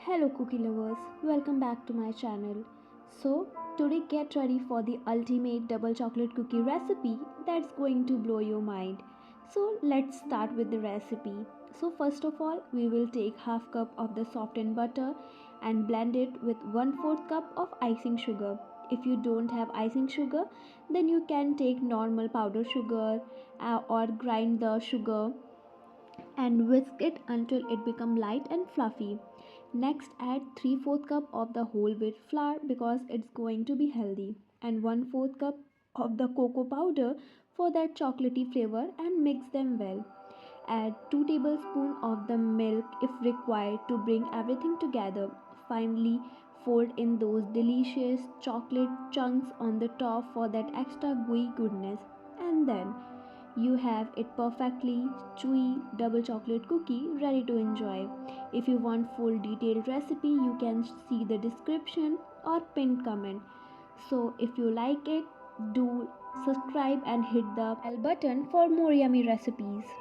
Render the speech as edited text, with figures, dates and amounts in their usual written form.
Hello cookie lovers, welcome back to my channel. So, today get ready for the ultimate double chocolate cookie recipe that's going to blow your mind. So, let's start with the recipe. So, first of all, we will take half cup of the softened butter and blend it with 1/4 cup of icing sugar. If you don't have icing sugar, then you can take normal powder sugar or grind the sugar and whisk it until it become light and fluffy. Next add 3/4 cup of the whole wheat flour because it's going to be healthy and 1/4 cup of the cocoa powder for that chocolatey flavor and mix them well. Add 2 tablespoons of the milk if required to bring everything together. Finally, fold in those delicious chocolate chunks on the top for that extra gooey goodness. And then you have it perfectly chewy double chocolate cookie ready to enjoy. If you want full detailed recipe, you can see the description or pinned comment. So if you like it, do subscribe and hit the bell button for more yummy recipes.